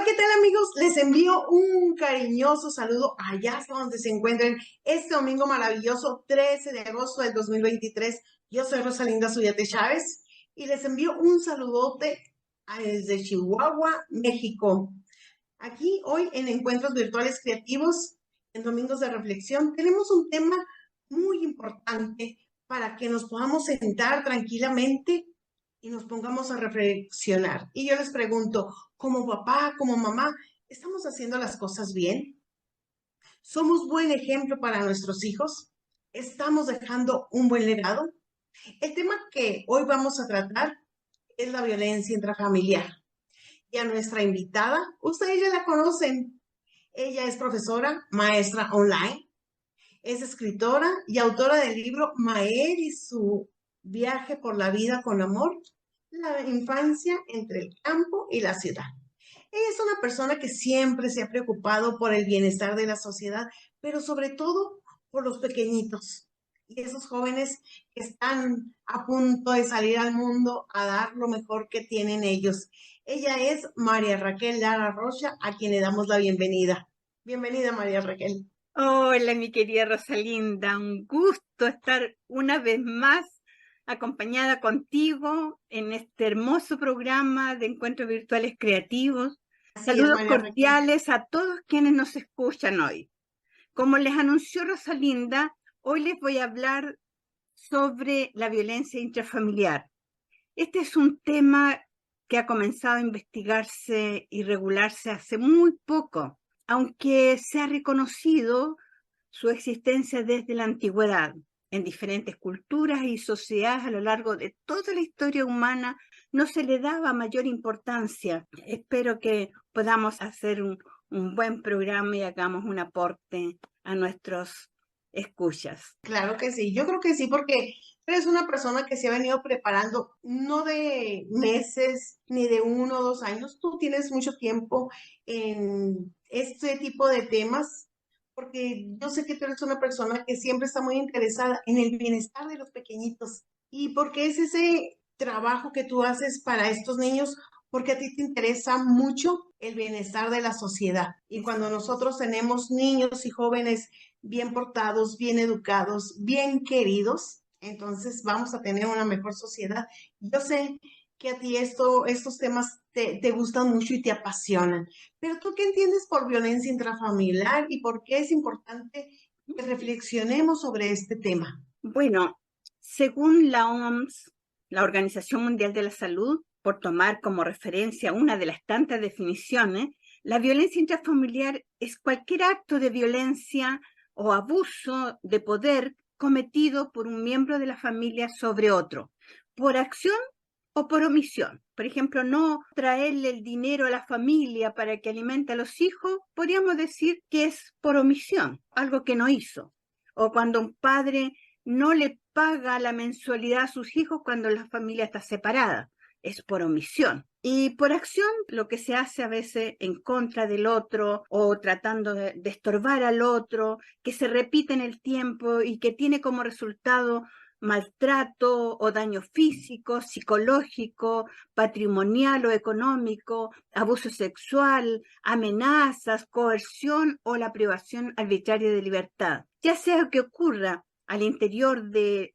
¿qué tal amigos? Les envío un cariñoso saludo allá hasta donde se encuentren este domingo maravilloso, 13 de agosto del 2023. Yo soy Rosalinda Zuyate Chávez y les envío un saludote desde Chihuahua, México. Aquí hoy en Encuentros Virtuales Creativos, en Domingos de Reflexión, tenemos un tema muy importante para que nos podamos sentar tranquilamente y nos pongamos a reflexionar. Y yo les pregunto, como papá, como mamá, ¿estamos haciendo las cosas bien? ¿Somos buen ejemplo para nuestros hijos? ¿Estamos dejando un buen legado? El tema que hoy vamos a tratar es la violencia intrafamiliar. Y a nuestra invitada, ustedes ya la conocen. Ella es profesora, maestra online, es escritora y autora del libro Mael y su viaje por la vida con amor, la infancia entre el campo y la ciudad. Ella es una persona que siempre se ha preocupado por el bienestar de la sociedad, pero sobre todo por los pequeñitos y esos jóvenes que están a punto de salir al mundo a dar lo mejor que tienen ellos. Ella es María Raquel Lara Rocha, a quien le damos la bienvenida. Bienvenida, María Raquel. Hola, mi querida Rosalinda, un gusto estar una vez más acompañada contigo en este hermoso programa de encuentros virtuales creativos. Así es, Saludos María Raquel. cordiales a todos quienes nos escuchan hoy. Como les anunció Rosalinda, hoy les voy a hablar sobre la violencia intrafamiliar. Este es un tema que ha comenzado a investigarse y regularse hace muy poco, aunque se ha reconocido su existencia desde la antigüedad. En diferentes culturas y sociedades a lo largo de toda la historia humana no se le daba mayor importancia. Espero que podamos hacer un buen programa y hagamos un aporte a nuestros escuchas. Claro que sí, yo creo que sí, porque eres una persona que se ha venido preparando no de meses ni de 1 o 2 años, tú tienes mucho tiempo en este tipo de temas, porque yo sé que tú eres una persona que siempre está muy interesada en el bienestar de los pequeñitos y porque es ese trabajo que tú haces para estos niños, porque a ti te interesa mucho el bienestar de la sociedad. Y cuando nosotros tenemos niños y jóvenes bien portados, bien educados, bien queridos, entonces vamos a tener una mejor sociedad. Yo sé que a ti estos temas te gustan mucho y te apasionan, pero ¿tú qué entiendes por violencia intrafamiliar y por qué es importante que reflexionemos sobre este tema? Bueno, según la OMS, la Organización Mundial de la Salud, por tomar como referencia una de las tantas definiciones, la violencia intrafamiliar es cualquier acto de violencia o abuso de poder cometido por un miembro de la familia sobre otro, por acción o por omisión. Por ejemplo, no traerle el dinero a la familia para que alimente a los hijos, podríamos decir que es por omisión, algo que no hizo. O cuando un padre no le paga la mensualidad a sus hijos cuando la familia está separada, es por omisión. Y por acción, lo que se hace a veces en contra del otro o tratando de estorbar al otro, que se repite en el tiempo y que tiene como resultado maltrato o daño físico, psicológico, patrimonial o económico, abuso sexual, amenazas, coerción o la privación arbitraria de libertad. Ya sea que ocurra al interior de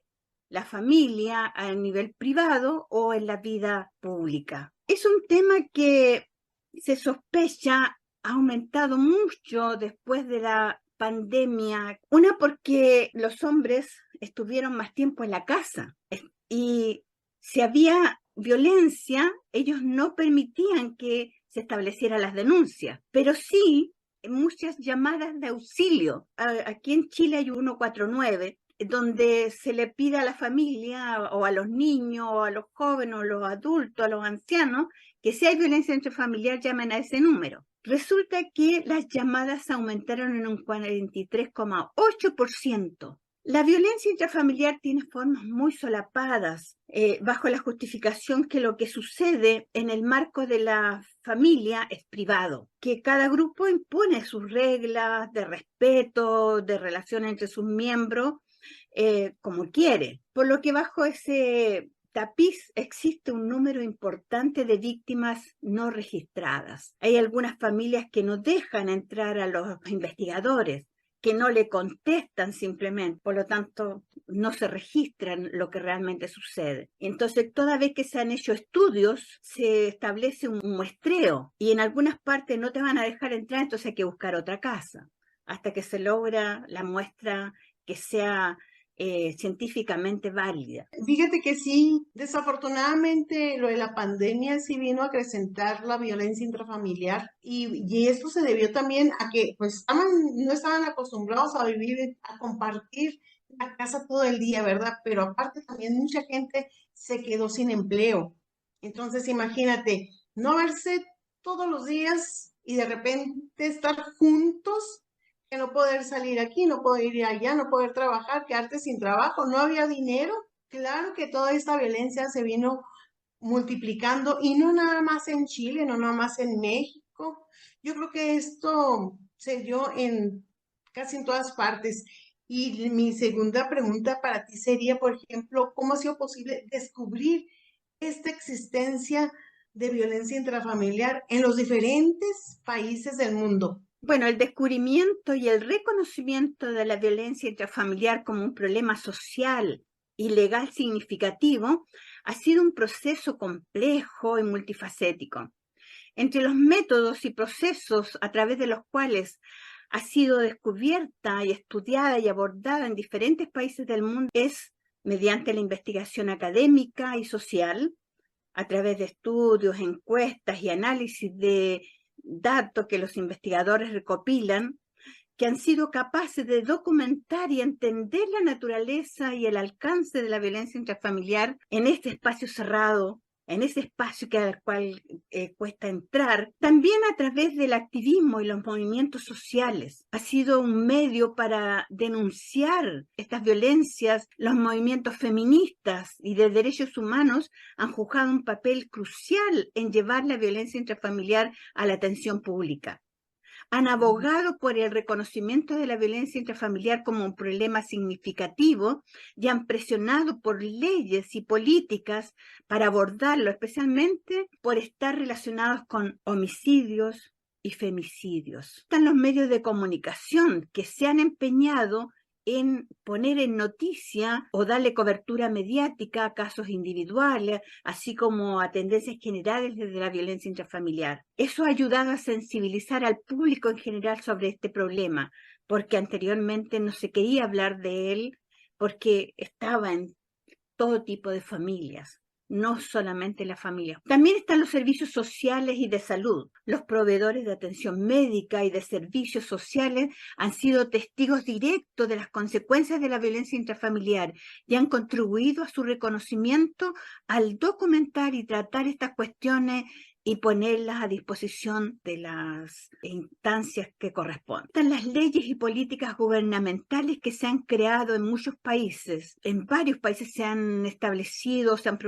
la familia, a nivel privado o en la vida pública. Es un tema que se sospecha ha aumentado mucho después de la pandemia. Una, porque los hombres estuvieron más tiempo en la casa y si había violencia, ellos no permitían que se establecieran las denuncias, pero sí muchas llamadas de auxilio. Aquí en Chile hay 149, donde se le pide a la familia o a los niños o a los jóvenes o a los adultos, a los ancianos, que si hay violencia intrafamiliar llamen a ese número. Resulta que las llamadas aumentaron en un 43,8%. La violencia intrafamiliar tiene formas muy solapadas, bajo la justificación que lo que sucede en el marco de la familia es privado, que cada grupo impone sus reglas de respeto, de relación entre sus miembros, como quiere. Por lo que bajo ese Tapiz existe un número importante de víctimas no registradas. Hay algunas familias que no dejan entrar a los investigadores, que no le contestan simplemente, por lo tanto no se registran lo que realmente sucede. Entonces, toda vez que se han hecho estudios, se establece un muestreo y en algunas partes no te van a dejar entrar, entonces hay que buscar otra casa hasta que se logra la muestra que sea científicamente válida. Fíjate que sí, desafortunadamente lo de la pandemia sí vino a acrecentar la violencia intrafamiliar y esto se debió también a que pues no estaban acostumbrados a vivir, a compartir la casa todo el día, ¿verdad? Pero aparte también mucha gente se quedó sin empleo. Entonces imagínate, no verse todos los días y de repente estar juntos, que no poder salir aquí, no poder ir allá, no poder trabajar, quedarte sin trabajo, no había dinero. Claro que toda esta violencia se vino multiplicando y no nada más en Chile, no nada más en México. Yo creo que esto se dio en casi en todas partes. Y mi segunda pregunta para ti sería, por ejemplo, ¿cómo ha sido posible descubrir esta existencia de violencia intrafamiliar en los diferentes países del mundo? Bueno, el descubrimiento y el reconocimiento de la violencia intrafamiliar como un problema social y legal significativo ha sido un proceso complejo y multifacético. Entre los métodos y procesos a través de los cuales ha sido descubierta y estudiada y abordada en diferentes países del mundo es mediante la investigación académica y social, a través de estudios, encuestas y análisis de datos que los investigadores recopilan, que han sido capaces de documentar y entender la naturaleza y el alcance de la violencia intrafamiliar en este espacio cerrado, en ese espacio al cual cuesta entrar, también a través del activismo y los movimientos sociales. Ha sido un medio para denunciar estas violencias. Los movimientos feministas y de derechos humanos han jugado un papel crucial en llevar la violencia intrafamiliar a la atención pública. Han abogado por el reconocimiento de la violencia intrafamiliar como un problema significativo y han presionado por leyes y políticas para abordarlo, especialmente por estar relacionados con homicidios y femicidios. Están los medios de comunicación que se han empeñado en poner en noticia o darle cobertura mediática a casos individuales, así como a tendencias generales desde la violencia intrafamiliar. Eso ha ayudado a sensibilizar al público en general sobre este problema, porque anteriormente no se quería hablar de él porque estaba en todo tipo de familias, no solamente la familia. También están los servicios sociales y de salud. Los proveedores de atención médica y de servicios sociales han sido testigos directos de las consecuencias de la violencia intrafamiliar y han contribuido a su reconocimiento al documentar y tratar estas cuestiones y ponerlas a disposición de las instancias que corresponden. Están las leyes y políticas gubernamentales que se han creado en muchos países. En varios países se han establecido, se han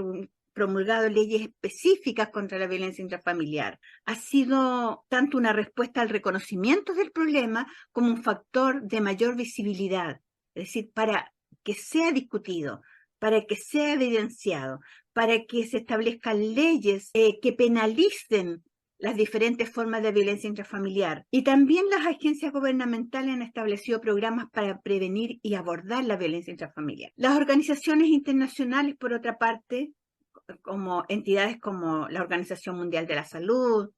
promulgado leyes específicas contra la violencia intrafamiliar. Ha sido tanto una respuesta al reconocimiento del problema como un factor de mayor visibilidad, es decir, para que sea discutido, para que sea evidenciado, para que se establezcan leyes que penalicen las diferentes formas de violencia intrafamiliar. Y también las agencias gubernamentales han establecido programas para prevenir y abordar la violencia intrafamiliar. Las organizaciones internacionales, por otra parte, como entidades como la Organización Mundial de la Salud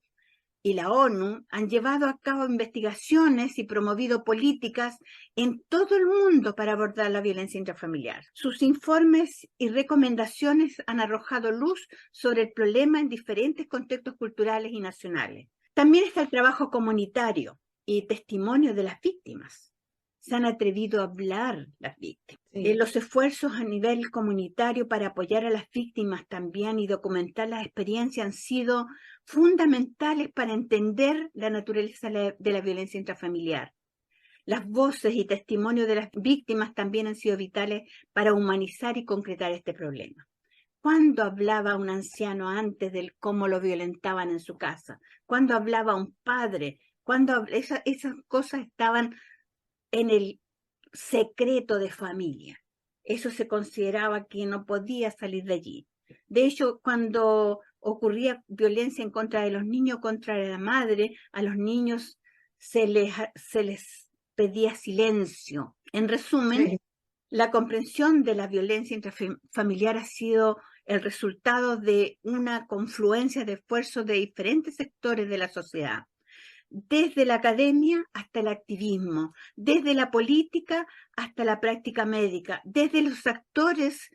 y la ONU, han llevado a cabo investigaciones y promovido políticas en todo el mundo para abordar la violencia intrafamiliar. Sus informes y recomendaciones han arrojado luz sobre el problema en diferentes contextos culturales y nacionales. También está el trabajo comunitario y testimonio de las víctimas. Se han atrevido a hablar las víctimas. Sí. Los esfuerzos a nivel comunitario para apoyar a las víctimas también y documentar las experiencias han sido fundamentales para entender la naturaleza de la violencia intrafamiliar. Las voces y testimonios de las víctimas también han sido vitales para humanizar y concretar este problema. ¿Cuándo hablaba un anciano antes de cómo lo violentaban en su casa? ¿Cuándo hablaba un padre? ¿Cuándo esas cosas estaban en el secreto de familia? Eso se consideraba que no podía salir de allí. De hecho, cuando ocurría violencia en contra de los niños, contra la madre, a los niños se les pedía silencio. En resumen, Sí. la comprensión de la violencia intrafamiliar ha sido el resultado de una confluencia de esfuerzos de diferentes sectores de la sociedad, desde la academia hasta el activismo, desde la política hasta la práctica médica, desde los actores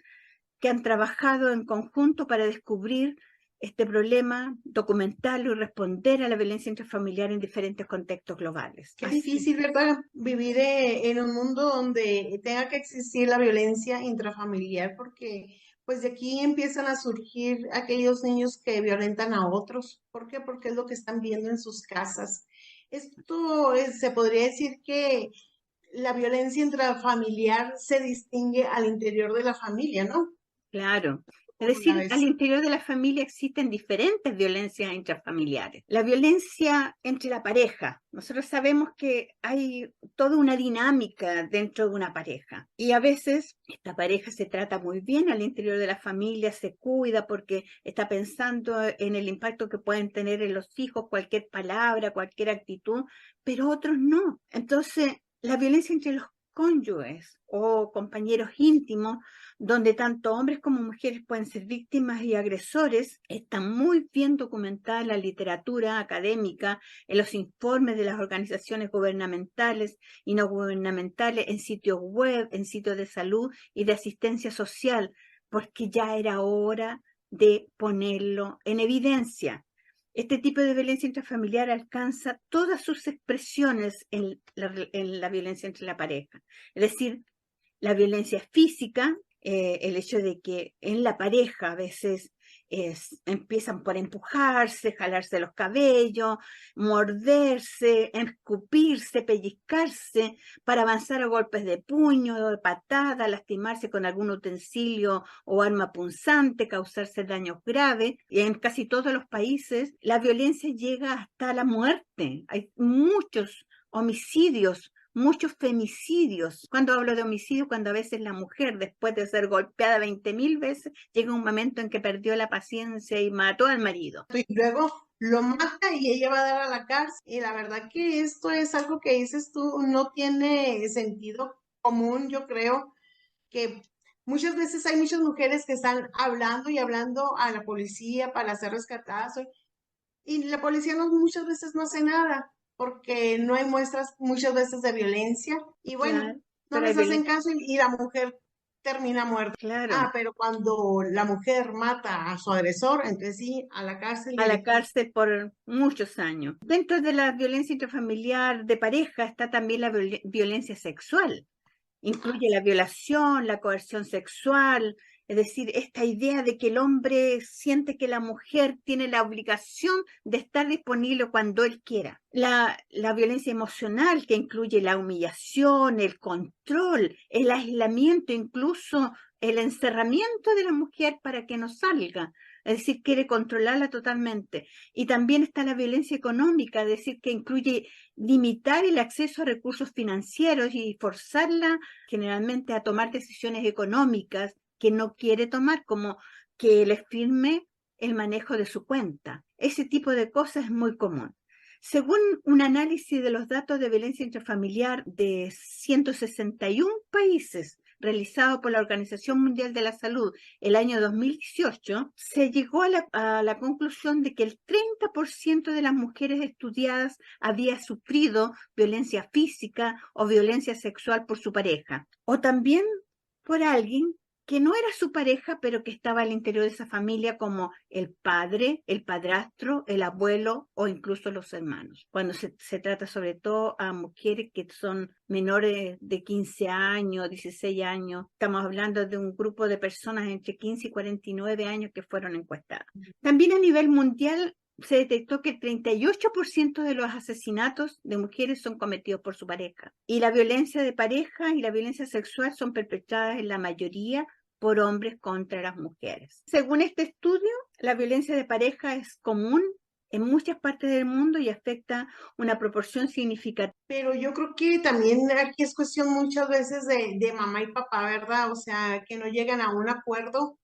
que han trabajado en conjunto para descubrir este problema, documentarlo y responder a la violencia intrafamiliar en diferentes contextos globales. Qué Así, difícil, ¿verdad? Vivir en un mundo donde tenga que existir la violencia intrafamiliar, porque pues de aquí empiezan a surgir aquellos niños que violentan a otros. ¿Por qué? Porque es lo que están viendo en sus casas. Se podría decir que la violencia intrafamiliar se distingue al interior de la familia, ¿no? claro. Es ¿Cómo la decir, al ves? interior de la familia existen diferentes violencias intrafamiliares. La violencia entre la pareja. Nosotros sabemos que hay toda una dinámica dentro de una pareja. Y a veces esta pareja se trata muy bien al interior de la familia, se cuida porque está pensando en el impacto que pueden tener en los hijos, cualquier palabra, cualquier actitud, pero otros no. Entonces, la violencia entre los cónyuges o compañeros íntimos donde tanto hombres como mujeres pueden ser víctimas y agresores, está muy bien documentada en la literatura académica, en los informes de las organizaciones gubernamentales y no gubernamentales, en sitios web, en sitios de salud y de asistencia social, porque ya era hora de ponerlo en evidencia. Este tipo de violencia intrafamiliar alcanza todas sus expresiones en la violencia entre la pareja. Es decir, la violencia física, el hecho de que en la pareja a veces empiezan por empujarse, jalarse los cabellos, morderse, escupirse, pellizcarse para avanzar a golpes de puño, de patada, lastimarse con algún utensilio o arma punzante, causarse daños graves. Y en casi todos los países la violencia llega hasta la muerte. Hay muchos homicidios, muchos femicidios. Cuando hablo de homicidio, cuando a veces la mujer, después de ser golpeada 20.000 veces, llega un momento en que perdió la paciencia y mató al marido. Y luego lo mata y ella va a dar a la cárcel. Y la verdad que esto es algo que dices tú, no tiene sentido común, yo creo que muchas veces hay muchas mujeres que están hablando y hablando a la policía para ser rescatadas y la policía muchas veces no hace nada porque no hay muestras muchas veces de violencia y bueno, Claro, no pero hay les hacen violencia, caso y la mujer termina muerta. claro, Ah, pero cuando la mujer mata a su agresor, entonces sí, a la cárcel a la directamente. cárcel por muchos años. Dentro de la violencia intrafamiliar de pareja está también la violencia sexual. Incluye la violación, la coerción sexual, es decir, esta idea de que el hombre siente que la mujer tiene la obligación de estar disponible cuando él quiera. La violencia emocional, que incluye la humillación, el control, el aislamiento, incluso el encerramiento de la mujer para que no salga. Es decir, quiere controlarla totalmente. Y también está la violencia económica, es decir, que incluye limitar el acceso a recursos financieros y forzarla generalmente a tomar decisiones económicas que no quiere tomar, como que le firme el manejo de su cuenta. Ese tipo de cosas es muy común. Según un análisis de los datos de violencia intrafamiliar de 161 países realizado por la Organización Mundial de la Salud el año 2018, se llegó a la conclusión de que el 30% de las mujeres estudiadas había sufrido violencia física o violencia sexual por su pareja, o también por alguien que no era su pareja, pero que estaba al interior de esa familia, como el padre, el padrastro, el abuelo o incluso los hermanos. Cuando se trata sobre todo a mujeres que son menores de 15 años, 16 años, estamos hablando de un grupo de personas entre 15 y 49 años que fueron encuestadas. También a nivel mundial se detectó que el 38% de los asesinatos de mujeres son cometidos por su pareja. Y la violencia de pareja y la violencia sexual son perpetradas en la mayoría por hombres contra las mujeres. Según este estudio, la violencia de pareja es común en muchas partes del mundo y afecta una proporción significativa. Pero yo creo que también aquí es cuestión muchas veces de mamá y papá, ¿verdad? O sea, que no llegan a un acuerdo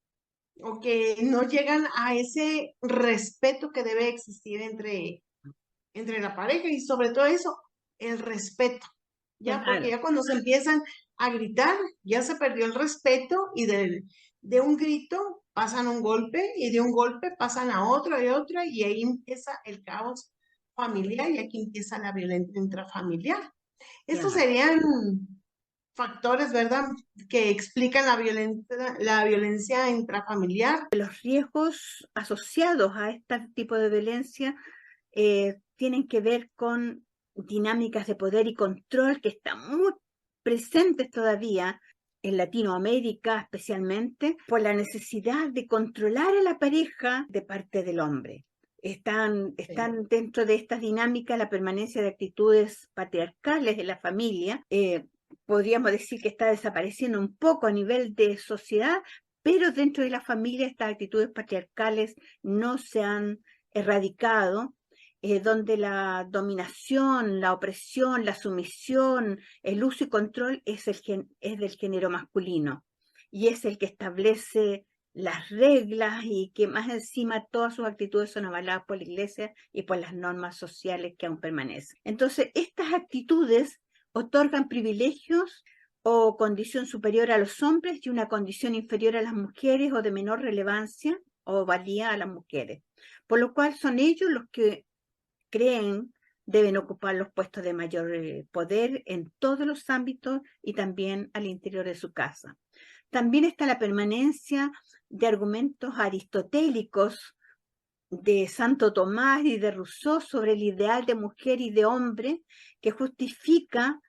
o que no llegan a ese respeto que debe existir entre la pareja y sobre todo eso, el respeto, ya, porque Claro. ya cuando se empiezan a gritar, ya se perdió el respeto y de un grito pasan a un golpe y de un golpe pasan a otro y otro y ahí empieza el caos familiar y aquí empieza la violencia intrafamiliar. Estos Claro. serían factores, ¿verdad?, que explican la violencia intrafamiliar. Los riesgos asociados a este tipo de violencia tienen que ver con dinámicas de poder y control que están muy presentes todavía en Latinoamérica, especialmente por la necesidad de controlar a la pareja de parte del hombre. Están dentro de estas dinámicas la permanencia de actitudes patriarcales en la familia. Podríamos decir que está desapareciendo un poco a nivel de sociedad, pero dentro de la familia estas actitudes patriarcales no se han erradicado, donde la dominación, la opresión, la sumisión, el uso y control es del género masculino y es el que establece las reglas y que más encima todas sus actitudes son avaladas por la iglesia y por las normas sociales que aún permanecen. Entonces, estas actitudes otorgan privilegios o condición superior a los hombres y una condición inferior a las mujeres o de menor relevancia o valía a las mujeres, por lo cual son ellos los que creen deben ocupar los puestos de mayor poder en todos los ámbitos y también al interior de su casa. También está la permanencia de argumentos aristotélicos de Santo Tomás y de Rousseau sobre el ideal de mujer y de hombre, que justifica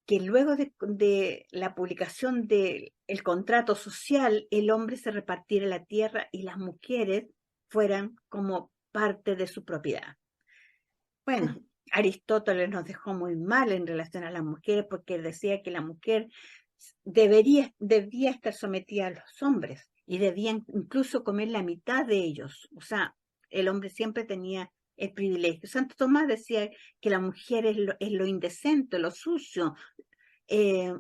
que luego de la publicación del contrato social, el hombre se repartiera la tierra y las mujeres fueran como parte de su propiedad. Bueno, Aristóteles nos dejó muy mal en relación a las mujeres porque él decía que la mujer debía estar sometida a los hombres y debían incluso comer la mitad de ellos. O sea, el hombre siempre tenía el privilegio. Santo Tomás decía que la mujer es lo indecente, lo sucio,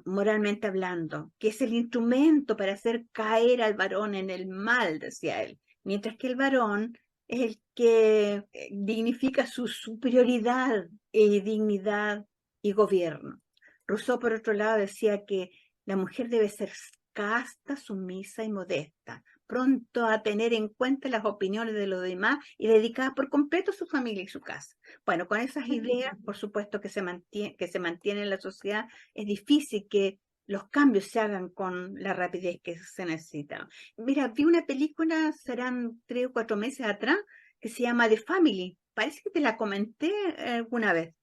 moralmente hablando, que es el instrumento para hacer caer al varón en el mal, decía él, mientras que el varón es el que dignifica su superioridad y dignidad y gobierno. Rousseau, por otro lado, decía que la mujer debe ser casta, sumisa y modesta, pronto a tener en cuenta las opiniones de los demás y dedicada por completo a su familia y su casa. Bueno, con esas ideas, por supuesto que se mantiene en la sociedad, es difícil que los cambios se hagan con la rapidez que se necesita. Mira, vi una película, serán 3 o 4 meses atrás, que se llama The Family. Parece que te la comenté alguna vez.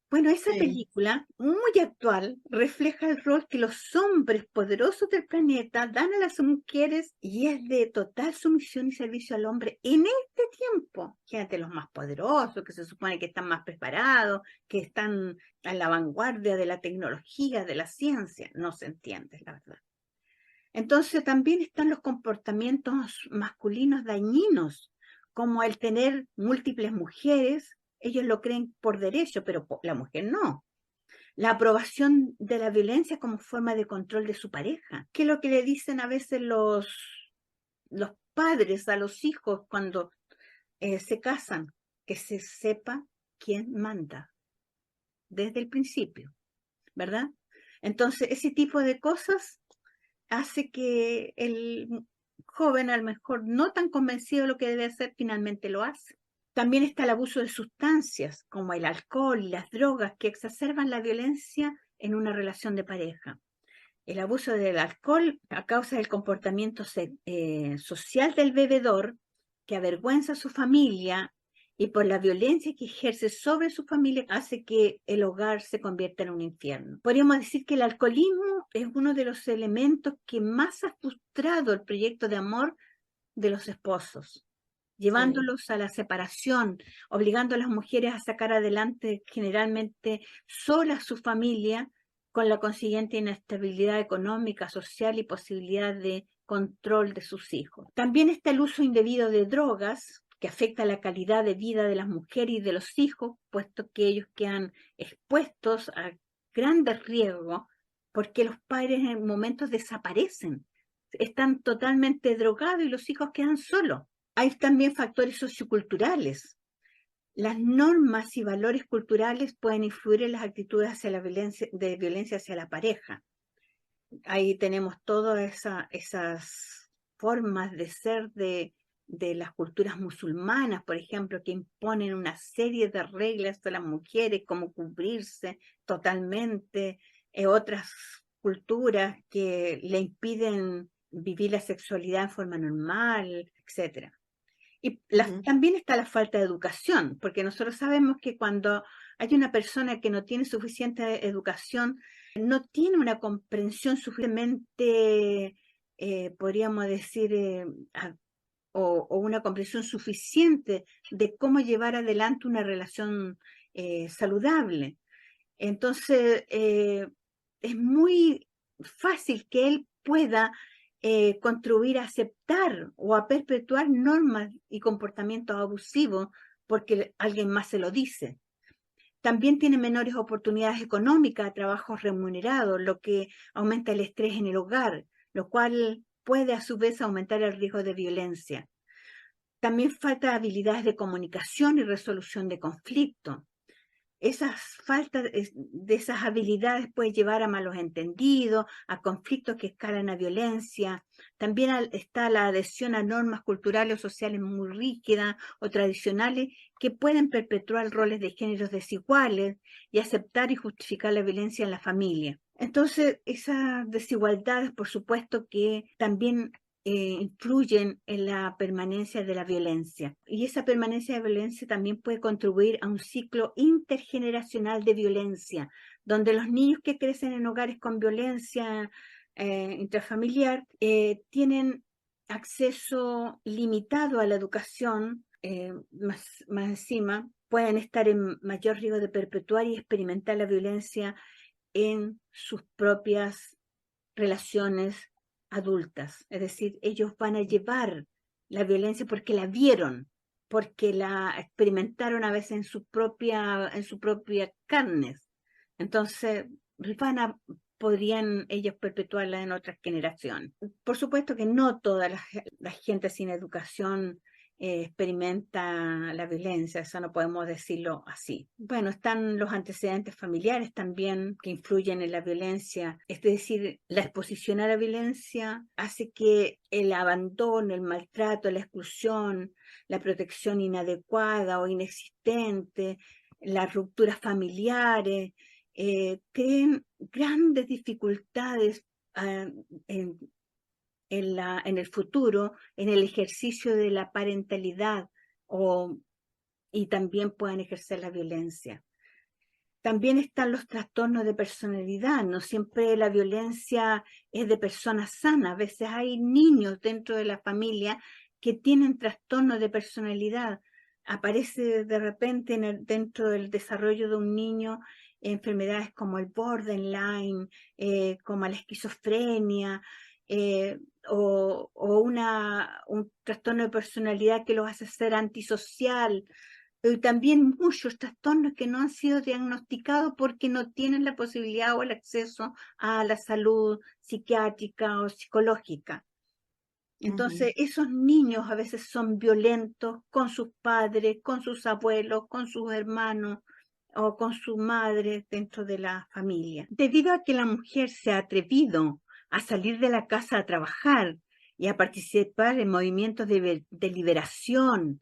Bueno, esa Sí. película, muy actual, refleja el rol que los hombres poderosos del planeta dan a las mujeres y es de total sumisión y servicio al hombre en este tiempo. Fíjate, los más poderosos, que se supone que están más preparados, que están a la vanguardia de la tecnología, de la ciencia. No se entiende, la verdad. Entonces también están los comportamientos masculinos dañinos, como el tener múltiples mujeres. Ellos lo creen por derecho, pero la mujer no. La aprobación de la violencia como forma de control de su pareja, que es lo que le dicen a veces los padres a los hijos cuando se casan, que se sepa quién manda desde el principio, ¿verdad? Entonces, ese tipo de cosas hace que el joven, a lo mejor no tan convencido de lo que debe hacer, finalmente lo hace. También está el abuso de sustancias, como el alcohol y las drogas, que exacerban la violencia en una relación de pareja. El abuso del alcohol a causa del comportamiento social del bebedor, que avergüenza a su familia y por la violencia que ejerce sobre su familia, hace que el hogar se convierta en un infierno. Podríamos decir que el alcoholismo es uno de los elementos que más ha frustrado el proyecto de amor de los esposos, Sí. llevándolos a la separación, obligando a las mujeres a sacar adelante generalmente solas su familia, con la consiguiente inestabilidad económica, social y posibilidad de control de sus hijos. También está el uso indebido de drogas, que afecta la calidad de vida de las mujeres y de los hijos, puesto que ellos quedan expuestos a grandes riesgos, porque los padres en momentos desaparecen. están totalmente drogados y los hijos quedan solos. Hay también factores socioculturales. Las normas y valores culturales pueden influir en las actitudes hacia la violencia, de violencia hacia la pareja. Ahí tenemos todas esas formas de ser de las culturas musulmanas, por ejemplo, que imponen una serie de reglas a las mujeres, como cubrirse totalmente, otras culturas que le impiden vivir la sexualidad en forma normal, etc. Y también está la falta de educación, porque nosotros sabemos que cuando hay una persona que no tiene suficiente educación, no tiene una comprensión suficientemente, podríamos decir, o una comprensión suficiente de cómo llevar adelante una relación saludable. Entonces, es muy fácil que él pueda contribuir a aceptar o a perpetuar normas y comportamientos abusivos porque alguien más se lo dice. También tiene menores oportunidades económicas, trabajos remunerados, lo que aumenta el estrés en el hogar, lo cual puede a su vez aumentar el riesgo de violencia. También falta habilidades de comunicación y resolución de conflictos. Esas faltas de esas habilidades puede llevar a malos entendidos, a conflictos que escalan a violencia. También está la adhesión a normas culturales o sociales muy rígidas o tradicionales que pueden perpetuar roles de géneros desiguales y aceptar y justificar la violencia en la familia. Entonces, esas desigualdades, por supuesto, que también influyen en la permanencia de la violencia. Y esa permanencia de violencia también puede contribuir a un ciclo intergeneracional de violencia, donde los niños que crecen en hogares con violencia intrafamiliar tienen acceso limitado a la educación, más encima, pueden estar en mayor riesgo de perpetuar y experimentar la violencia en sus propias relaciones adultas. Es decir, ellos van a llevar la violencia porque la vieron, porque la experimentaron a veces en su propia carne. Entonces, podrían ellos perpetuarla en otras generaciones. Por supuesto que no toda la gente sin educación experimenta la violencia, eso no podemos decirlo así. Bueno, están los antecedentes familiares también que influyen en la violencia, es decir, la exposición a la violencia hace que el abandono, el maltrato, la exclusión, la protección inadecuada o inexistente, las rupturas familiares, creen grandes dificultades en el futuro, en el ejercicio de la parentalidad y también pueden ejercer la violencia. También están los trastornos de personalidad, no siempre la violencia es de personas sanas, a veces hay niños dentro de la familia que tienen trastornos de personalidad. Aparece de repente dentro del desarrollo de un niño enfermedades como el borderline, como la esquizofrenia, o un trastorno de personalidad que los hace ser antisocial, pero también muchos trastornos que no han sido diagnosticados porque no tienen la posibilidad o el acceso a la salud psiquiátrica o psicológica. Entonces, esos niños a veces son violentos con sus padres, con sus abuelos, con sus hermanos o con su madre dentro de la familia. Debido a que la mujer se ha atrevido a salir de la casa a trabajar y a participar en movimientos de liberación,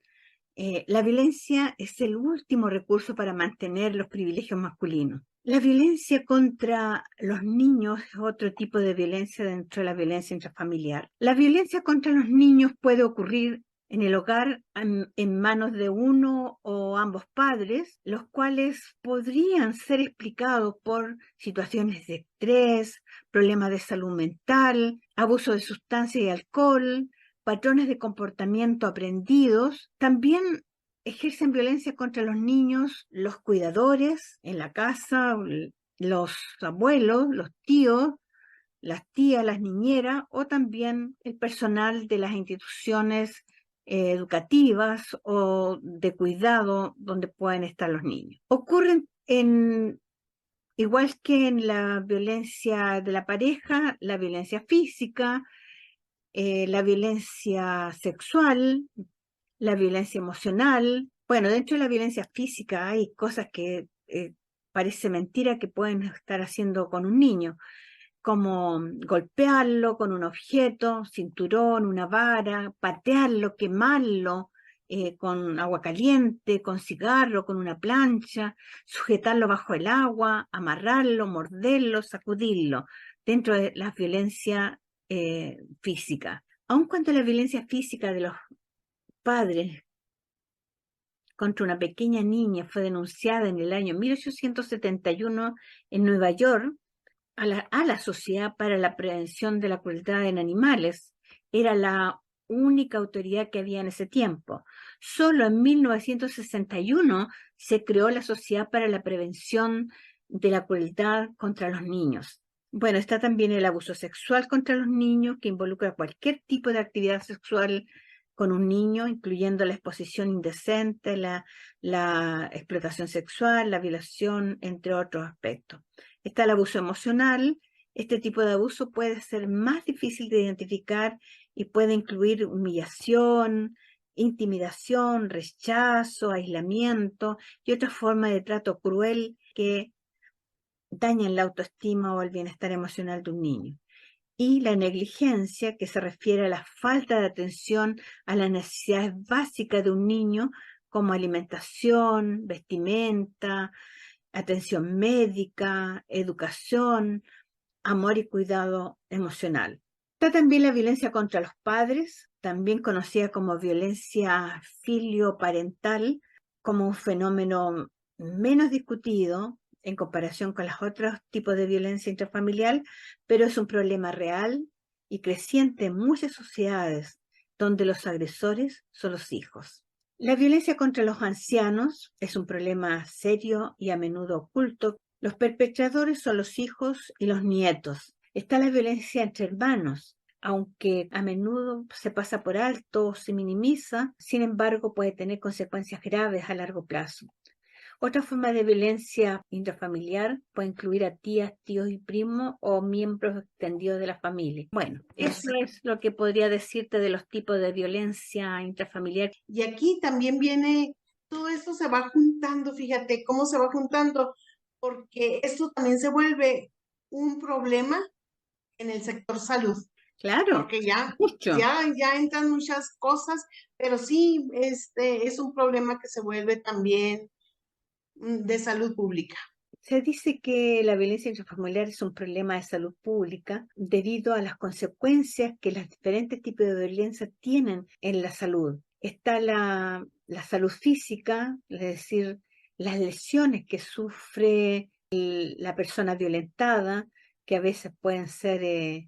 la violencia es el último recurso para mantener los privilegios masculinos. La violencia contra los niños es otro tipo de violencia dentro de la violencia intrafamiliar. La violencia contra los niños puede ocurrir en el hogar en manos de uno o ambos padres, los cuales podrían ser explicados por situaciones de estrés, problemas de salud mental, abuso de sustancias y alcohol, patrones de comportamiento aprendidos. También ejercen violencia contra los niños, los cuidadores en la casa, los abuelos, los tíos, las tías, las niñeras o también el personal de las instituciones educativas o de cuidado donde pueden estar los niños. Ocurren igual que en la violencia de la pareja, la violencia física, la violencia sexual, la violencia emocional. Bueno, dentro de la violencia física hay cosas que parece mentira que pueden estar haciendo con un niño, como golpearlo con un objeto, cinturón, una vara, patearlo, quemarlo con agua caliente, con cigarro, con una plancha, sujetarlo bajo el agua, amarrarlo, morderlo, sacudirlo, dentro de la violencia física. Aun cuando la violencia física de los padres contra una pequeña niña fue denunciada en el año 1871 en Nueva York, a la Sociedad para la Prevención de la Crueldad en Animales. Era la única autoridad que había en ese tiempo. Solo en 1961 se creó la Sociedad para la Prevención de la Crueldad contra los Niños. Bueno, está también el abuso sexual contra los niños, que involucra cualquier tipo de actividad sexual con un niño, incluyendo la exposición indecente, la explotación sexual, la violación, entre otros aspectos. Está el abuso emocional. Este tipo de abuso puede ser más difícil de identificar y puede incluir humillación, intimidación, rechazo, aislamiento y otras formas de trato cruel que dañan la autoestima o el bienestar emocional de un niño. Y la negligencia, que se refiere a la falta de atención a las necesidades básicas de un niño, como alimentación, vestimenta, atención médica, educación, amor y cuidado emocional. Está también la violencia contra los padres, también conocida como violencia filioparental, como un fenómeno menos discutido en comparación con los otros tipos de violencia intrafamiliar, pero es un problema real y creciente en muchas sociedades donde los agresores son los hijos. La violencia contra los ancianos es un problema serio y a menudo oculto. Los perpetradores son los hijos y los nietos. Está la violencia entre hermanos, aunque a menudo se pasa por alto o se minimiza, sin embargo puede tener consecuencias graves a largo plazo. Otra forma de violencia intrafamiliar puede incluir a tías, tíos y primos o miembros extendidos de la familia. Bueno, eso es lo que podría decirte de los tipos de violencia intrafamiliar. Y aquí también viene, todo esto se va juntando, fíjate cómo se va juntando, porque esto también se vuelve un problema en el sector salud, Claro, porque mucho. ya entran muchas cosas, pero sí, es un problema que se vuelve también de salud pública. Se dice que la violencia intrafamiliar es un problema de salud pública debido a las consecuencias que los diferentes tipos de violencia tienen en la salud. Está la salud física, es decir, las lesiones que sufre la persona violentada, que a veces pueden ser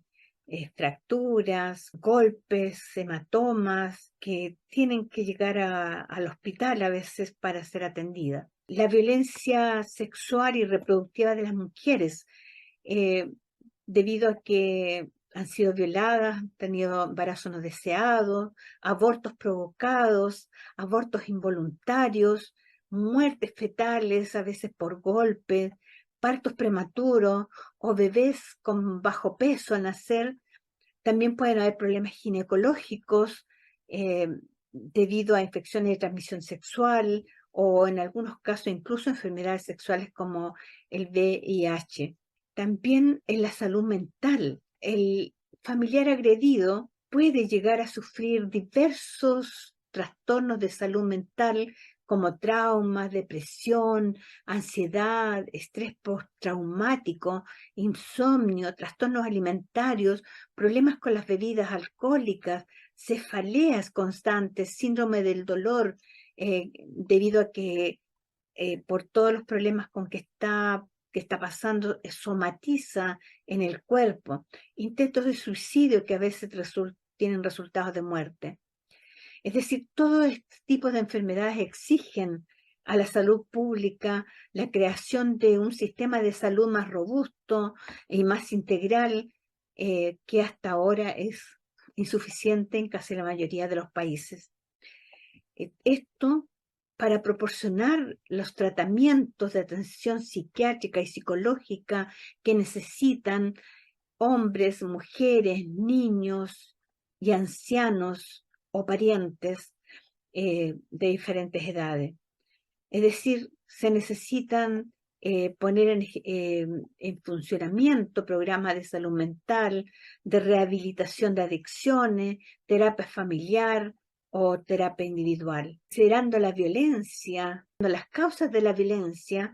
fracturas, golpes, hematomas, que tienen que llegar al hospital a veces para ser atendida. La violencia sexual y reproductiva de las mujeres, eh, debido a que han sido violadas, han tenido embarazos no deseados, abortos provocados, abortos involuntarios, muertes fetales, a veces por golpes, partos prematuros o bebés con bajo peso al nacer. También pueden haber problemas ginecológicos debido a infecciones de transmisión sexual o en algunos casos incluso enfermedades sexuales como el VIH. También en la salud mental, el familiar agredido puede llegar a sufrir diversos trastornos de salud mental como traumas, depresión, ansiedad, estrés postraumático, insomnio, trastornos alimentarios, problemas con las bebidas alcohólicas, cefaleas constantes, síndrome del dolor, debido a que por todos los problemas con que está pasando, somatiza en el cuerpo, intentos de suicidio que a veces tienen resultados de muerte. Es decir, todo este tipo de enfermedades exigen a la salud pública la creación de un sistema de salud más robusto y más integral, que hasta ahora es insuficiente en casi la mayoría de los países. Esto para proporcionar los tratamientos de atención psiquiátrica y psicológica que necesitan hombres, mujeres, niños y ancianos o parientes de diferentes edades. Es decir, se necesitan poner en funcionamiento programas de salud mental, de rehabilitación de adicciones, terapia familiar o terapia individual. Considerando la violencia, las causas de la violencia,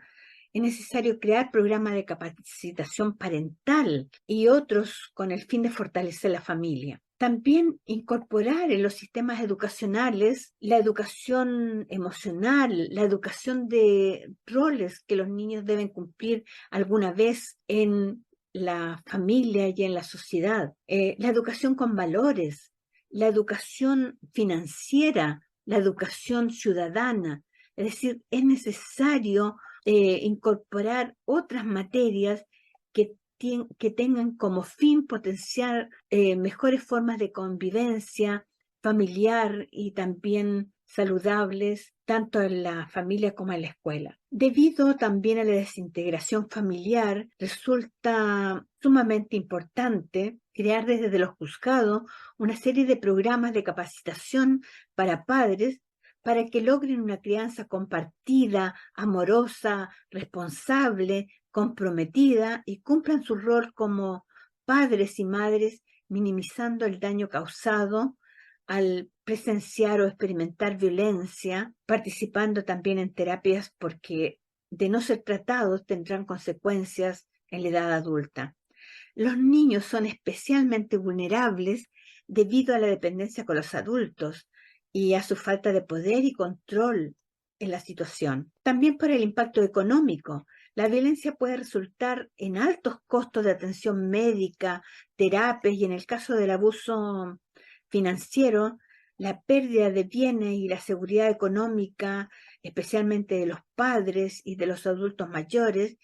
es necesario crear programas de capacitación parental y otros con el fin de fortalecer la familia. También incorporar en los sistemas educacionales la educación emocional, la educación de roles que los niños deben cumplir alguna vez en la familia y en la sociedad. La educación con valores, la educación financiera, la educación ciudadana. Es decir, es necesario incorporar otras materias que tengan como fin potenciar mejores formas de convivencia familiar y también saludables, tanto en la familia como en la escuela. Debido también a la desintegración familiar, resulta sumamente importante crear desde los juzgados una serie de programas de capacitación para padres para que logren una crianza compartida, amorosa, responsable, comprometida y cumplan su rol como padres y madres, minimizando el daño causado al presenciar o experimentar violencia, participando también en terapias porque de no ser tratados tendrán consecuencias en la edad adulta. Los niños son especialmente vulnerables debido a la dependencia con los adultos y a su falta de poder y control en la situación. También por el impacto económico. La violencia puede resultar en altos costos de atención médica, terapias y en el caso del abuso financiero, la pérdida de bienes y la seguridad económica, especialmente de los padres y de los adultos mayores,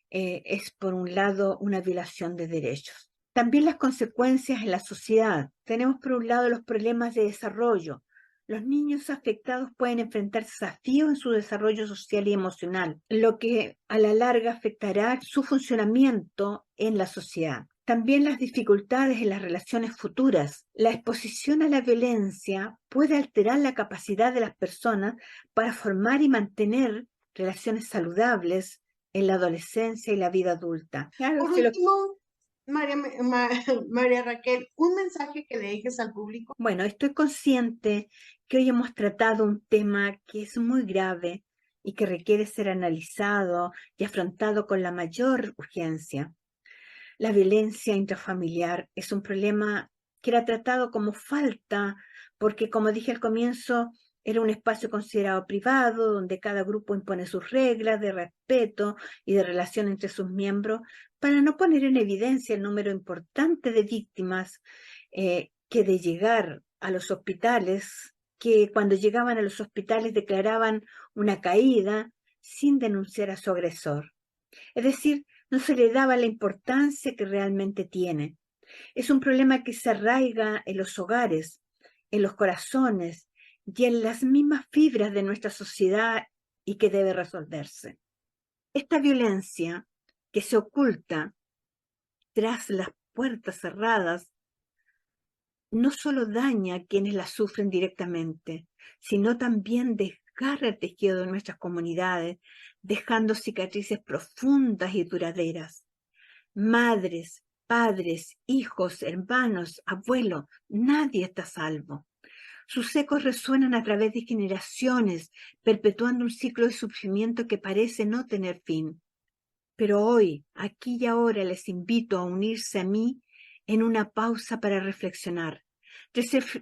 es por un lado una violación de derechos. También las consecuencias en la sociedad. Tenemos por un lado los problemas de desarrollo. Los niños afectados pueden enfrentar desafíos en su desarrollo social y emocional, lo que a la larga afectará su funcionamiento en la sociedad. También las dificultades en las relaciones futuras. La exposición a la violencia puede alterar la capacidad de las personas para formar y mantener relaciones saludables en la adolescencia y la vida adulta. Claro, Por último, María Raquel, un mensaje que le dejes al público. Bueno, estoy consciente que hoy hemos tratado un tema que es muy grave y que requiere ser analizado y afrontado con la mayor urgencia. La violencia intrafamiliar es un problema que era tratado como falta porque, como dije al comienzo, era un espacio considerado privado donde cada grupo impone sus reglas de respeto y de relación entre sus miembros para no poner en evidencia el número importante de víctimas que de llegar a los hospitales, que cuando llegaban a los hospitales declaraban una caída sin denunciar a su agresor. Es decir, no se le daba la importancia que realmente tiene. Es un problema que se arraiga en los hogares, en los corazones y en las mismas fibras de nuestra sociedad y que debe resolverse. Esta violencia que se oculta tras las puertas cerradas no solo daña a quienes la sufren directamente, sino también desgarra el tejido de nuestras comunidades, dejando cicatrices profundas y duraderas. Madres, padres, hijos, hermanos, abuelos, nadie está a salvo. Sus ecos resuenan a través de generaciones, perpetuando un ciclo de sufrimiento que parece no tener fin. Pero hoy, aquí y ahora, les invito a unirse a mí en una pausa para reflexionar.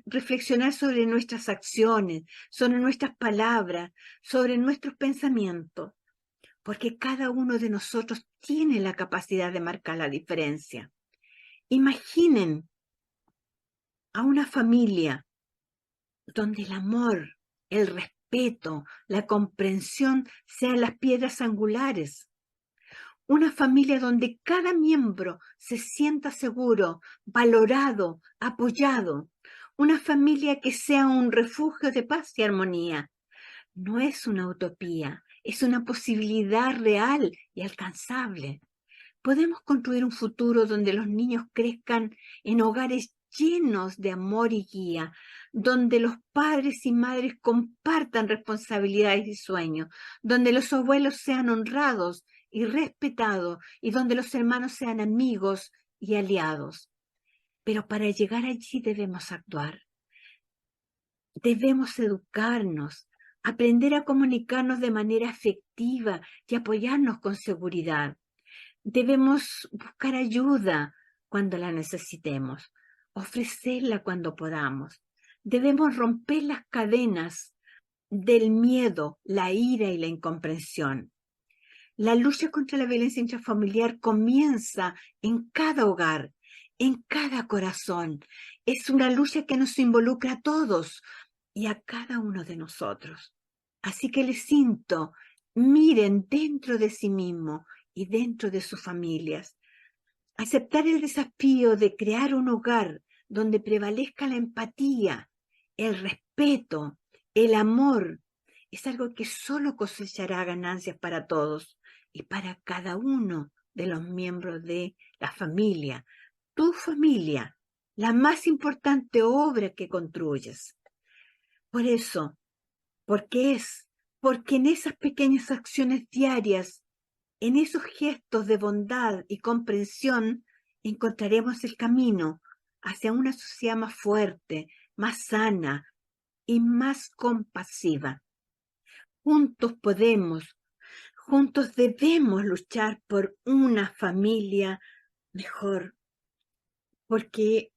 Reflexionar sobre nuestras acciones, sobre nuestras palabras, sobre nuestros pensamientos, porque cada uno de nosotros tiene la capacidad de marcar la diferencia. Imaginen a una familia donde el amor, el respeto, la comprensión sean las piedras angulares. Una familia donde cada miembro se sienta seguro, valorado, apoyado. Una familia que sea un refugio de paz y armonía. No es una utopía, es una posibilidad real y alcanzable. Podemos construir un futuro donde los niños crezcan en hogares llenos de amor y guía, donde los padres y madres compartan responsabilidades y sueños, donde los abuelos sean honrados y respetados y donde los hermanos sean amigos y aliados. Pero para llegar allí debemos actuar. Debemos educarnos, aprender a comunicarnos de manera efectiva y apoyarnos con seguridad. Debemos buscar ayuda cuando la necesitemos, ofrecerla cuando podamos. Debemos romper las cadenas del miedo, la ira y la incomprensión. La lucha contra la violencia intrafamiliar comienza en cada hogar, en cada corazón. Es una lucha que nos involucra a todos y a cada uno de nosotros. Así que les siento, miren dentro de sí mismos y dentro de sus familias. Aceptar el desafío de crear un hogar donde prevalezca la empatía, el respeto, el amor, es algo que solo cosechará ganancias para todos y para cada uno de los miembros de la familia. Tu familia, la más importante obra que construyes. Por eso, porque en esas pequeñas acciones diarias, en esos gestos de bondad y comprensión, encontraremos el camino hacia una sociedad más fuerte, más sana y más compasiva. Juntos podemos, juntos debemos luchar por una familia mejor, porque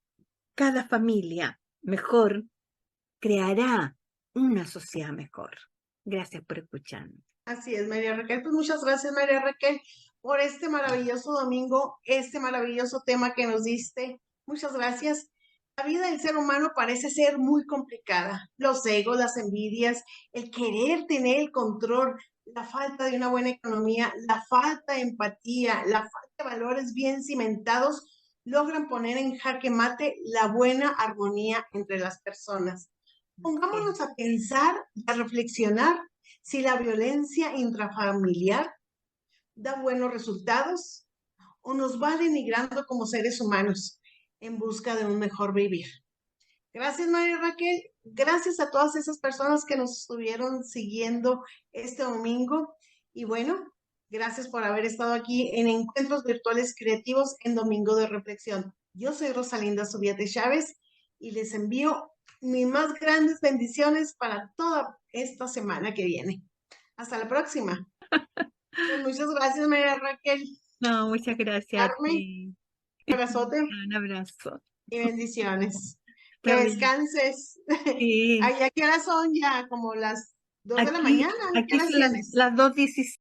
cada familia mejor creará una sociedad mejor. Gracias por escucharme. Así es, María Raquel. Pues muchas gracias, María Raquel, por este maravilloso domingo, este maravilloso tema que nos diste. Muchas gracias. La vida del ser humano parece ser muy complicada. Los egos, las envidias, el querer tener el control, la falta de una buena economía, la falta de empatía, la falta de valores bien cimentados logran poner en jaque mate la buena armonía entre las personas. Pongámonos a pensar y a reflexionar si la violencia intrafamiliar da buenos resultados o nos va denigrando como seres humanos en busca de un mejor vivir. Gracias, María Raquel. Gracias a todas esas personas que nos estuvieron siguiendo este domingo. Y bueno, gracias por haber estado aquí en Encuentros Virtuales Creativos en Domingo de Reflexión. Yo soy Rosalinda Zubiate Chávez y les envío mis más grandes bendiciones para toda esta semana que viene. Hasta la próxima. Pues muchas gracias, María Raquel. No, muchas gracias a Carmen, ti. un abrazote Un abrazo. y bendiciones. Que Está bien. descanses. Sí. Ay, ¿a qué horas son ya? Como las 2 de la Aquí, mañana. ¿Qué aquí horas son las tienes? 2:17.